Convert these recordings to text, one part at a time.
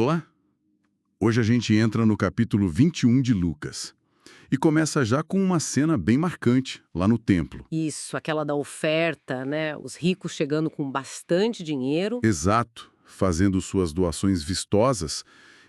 Olá! Hoje a gente entra no capítulo 21 de Lucas. E começa já com uma cena bem marcante, lá no templo. Isso, aquela da oferta, né? Os ricos chegando com bastante dinheiro. Exato, fazendo suas doações vistosas.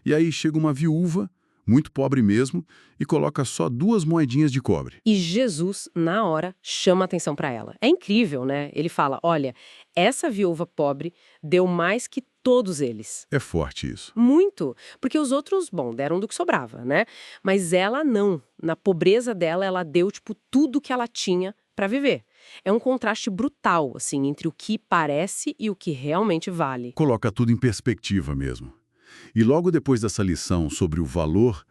E aí chega uma viúva, muito pobre mesmo, e coloca só 2 moedinhas de cobre. E Jesus, na hora, chama atenção para ela. É incrível, né? Ele fala: olha, essa viúva pobre deu mais que todos eles. É forte isso. Muito. Porque os outros, bom, deram do que sobrava, né? Mas ela não. Na pobreza dela, ela deu, tipo, tudo que ela tinha para viver. É um contraste brutal, assim, entre o que parece e o que realmente vale. Coloca tudo em perspectiva mesmo. E logo depois dessa lição sobre o valor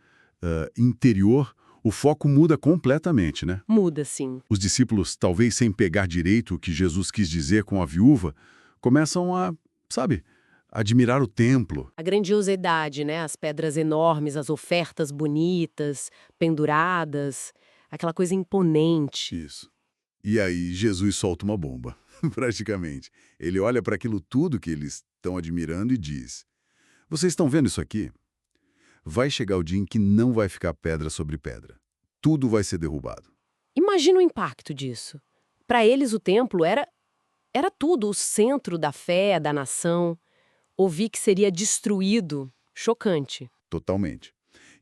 interior, o foco muda completamente, né? Muda, sim. Os discípulos, talvez sem pegar direito o que Jesus quis dizer com a viúva, começam a, sabe, admirar o templo. A grandiosidade, né? As pedras enormes, as ofertas bonitas, penduradas, aquela coisa imponente. Isso. E aí Jesus solta uma bomba, praticamente. Ele olha para aquilo tudo que eles estão admirando e diz: vocês estão vendo isso aqui? Vai chegar o dia em que não vai ficar pedra sobre pedra. Tudo vai ser derrubado. Imagina o impacto disso. Para eles, o templo era tudo, o centro da fé, da nação. Ouvir que seria destruído, chocante. Totalmente.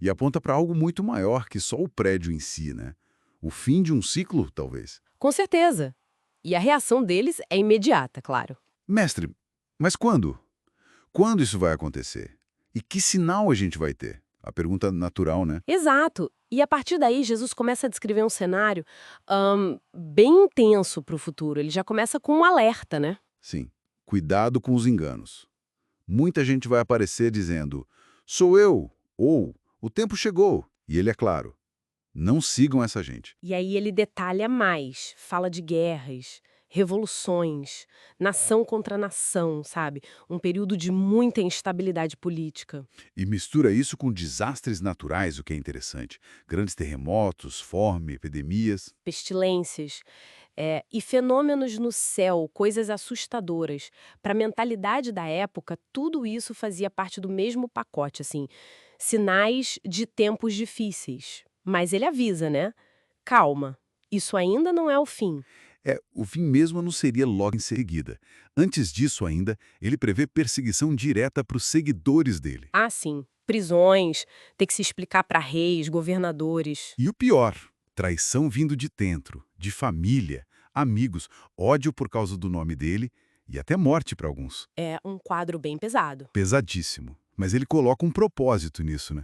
E aponta para algo muito maior que só o prédio em si, né? O fim de um ciclo, talvez. Com certeza. E a reação deles é imediata, claro. Mestre, mas quando? Quando isso vai acontecer? E que sinal a gente vai ter? A pergunta natural, né? Exato. E a partir daí, Jesus começa a descrever um cenário bem intenso para o futuro. Ele já começa com um alerta, né? Sim. Cuidado com os enganos. Muita gente vai aparecer dizendo: sou eu, ou o tempo chegou. E ele é claro: não sigam essa gente. E aí ele detalha mais, fala de guerras, revoluções, nação contra nação, sabe? Um período de muita instabilidade política. E mistura isso com desastres naturais, o que é interessante. Grandes terremotos, fome, epidemias. Pestilências, e fenômenos no céu, coisas assustadoras. Para a mentalidade da época, tudo isso fazia parte do mesmo pacote, assim, sinais de tempos difíceis. Mas ele avisa, né? Calma, isso ainda não é o fim. O fim mesmo não seria logo em seguida. Antes disso ainda, ele prevê perseguição direta para os seguidores dele. Ah, sim, prisões, ter que se explicar para reis, governadores. E o pior, traição vindo de dentro, de família, amigos, ódio por causa do nome dele e até morte para alguns. É um quadro bem pesado. Pesadíssimo. Mas ele coloca um propósito nisso, né?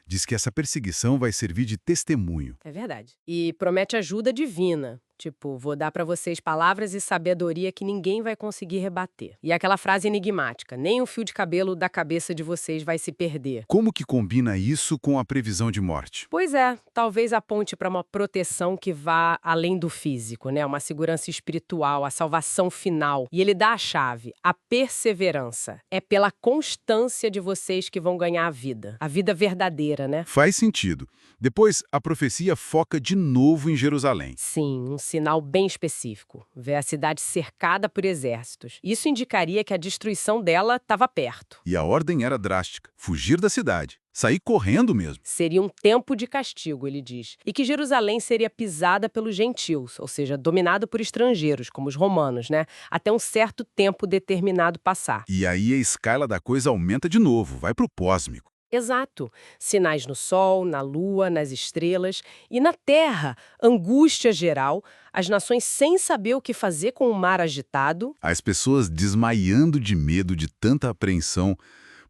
Diz que essa perseguição vai servir de testemunho. É verdade. E promete ajuda divina. Tipo, vou dar pra vocês palavras e sabedoria que ninguém vai conseguir rebater. E aquela frase enigmática: nem um fio de cabelo da cabeça de vocês vai se perder. Como que combina isso com a previsão de morte? Pois é, talvez aponte para uma proteção que vá além do físico, né? Uma segurança espiritual, a salvação final. E ele dá a chave, a perseverança. É pela constância de vocês que vão ganhar a vida verdadeira, né? Faz sentido. Depois, a profecia foca de novo em Jerusalém. Sim, um sinal bem específico. Ver a cidade cercada por exércitos. Isso indicaria que a destruição dela estava perto. E a ordem era drástica: fugir da cidade, sair correndo mesmo. Seria um tempo de castigo, ele diz. E que Jerusalém seria pisada pelos gentios, ou seja, dominado por estrangeiros, como os romanos, né? Até um certo tempo determinado passar. E aí a escala da coisa aumenta de novo, vai pro cósmico. Exato. Sinais no sol, na lua, nas estrelas e na terra. Angústia geral, as nações sem saber o que fazer com o mar agitado. As pessoas desmaiando de medo de tanta apreensão,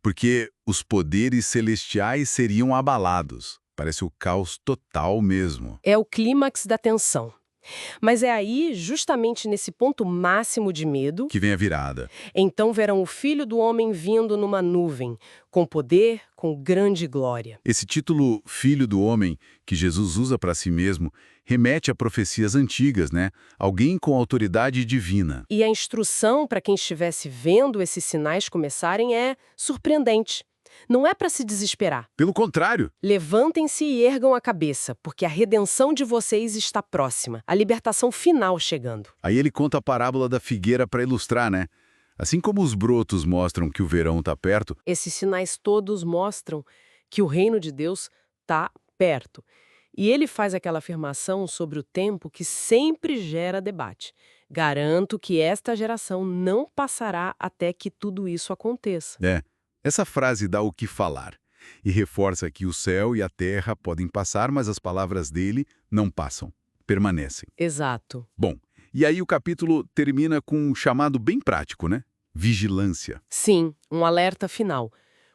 porque os poderes celestiais seriam abalados. Parece o caos total mesmo. É o clímax da tensão. Mas é aí, justamente nesse ponto máximo de medo, Que vem a virada. então verão o Filho do Homem vindo numa nuvem, com poder, com grande glória. Esse título Filho do Homem, que Jesus usa para si mesmo, remete a profecias antigas, né? Alguém com autoridade divina. E a instrução para quem estivesse vendo esses sinais começarem é surpreendente. Não é para se desesperar. Pelo contrário, Levantem-se e ergam a cabeça, porque a redenção de vocês está próxima, a libertação final chegando. aí ele conta a parábola da figueira para ilustrar, né? Assim como os brotos mostram que o verão está perto, Esses sinais todos mostram que o reino de Deus está perto. E ele faz aquela afirmação sobre o tempo que sempre gera debate. Garanto que esta geração não passará até que tudo isso aconteça. essa frase dá o que falar e reforça que o céu e a terra podem passar, mas as palavras dele não passam, permanecem. Exato. Bom, e aí o capítulo termina com um chamado bem prático, né? Vigilância. Sim, um alerta final.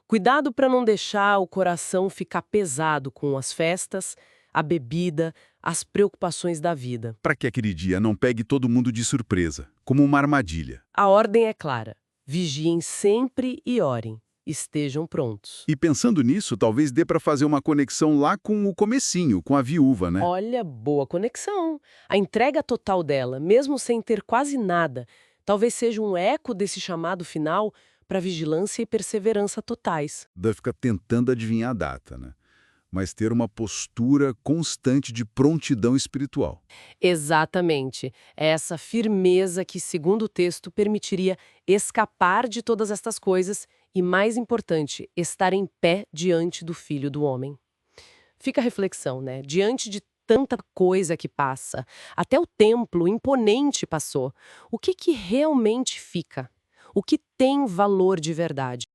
Cuidado para não deixar o coração ficar pesado com as festas, a bebida, as preocupações da vida. Para que aquele dia não pegue todo mundo de surpresa, como uma armadilha. A ordem é clara. Vigiem sempre e orem. Estejam prontos. E pensando nisso, talvez dê para fazer uma conexão lá com o comecinho, com a viúva, né? Olha, boa conexão. A entrega total dela, mesmo sem ter quase nada, talvez seja um eco desse chamado final para vigilância e perseverança totais. Deve ficar tentando adivinhar a data, né? Mas ter uma postura constante de prontidão espiritual. Exatamente. É essa firmeza que, segundo o texto, permitiria escapar de todas estas coisas e, mais importante, estar em pé diante do Filho do Homem. Fica a reflexão, né? Diante de tanta coisa que passa, até o templo imponente passou. O que realmente fica? O que tem valor de verdade?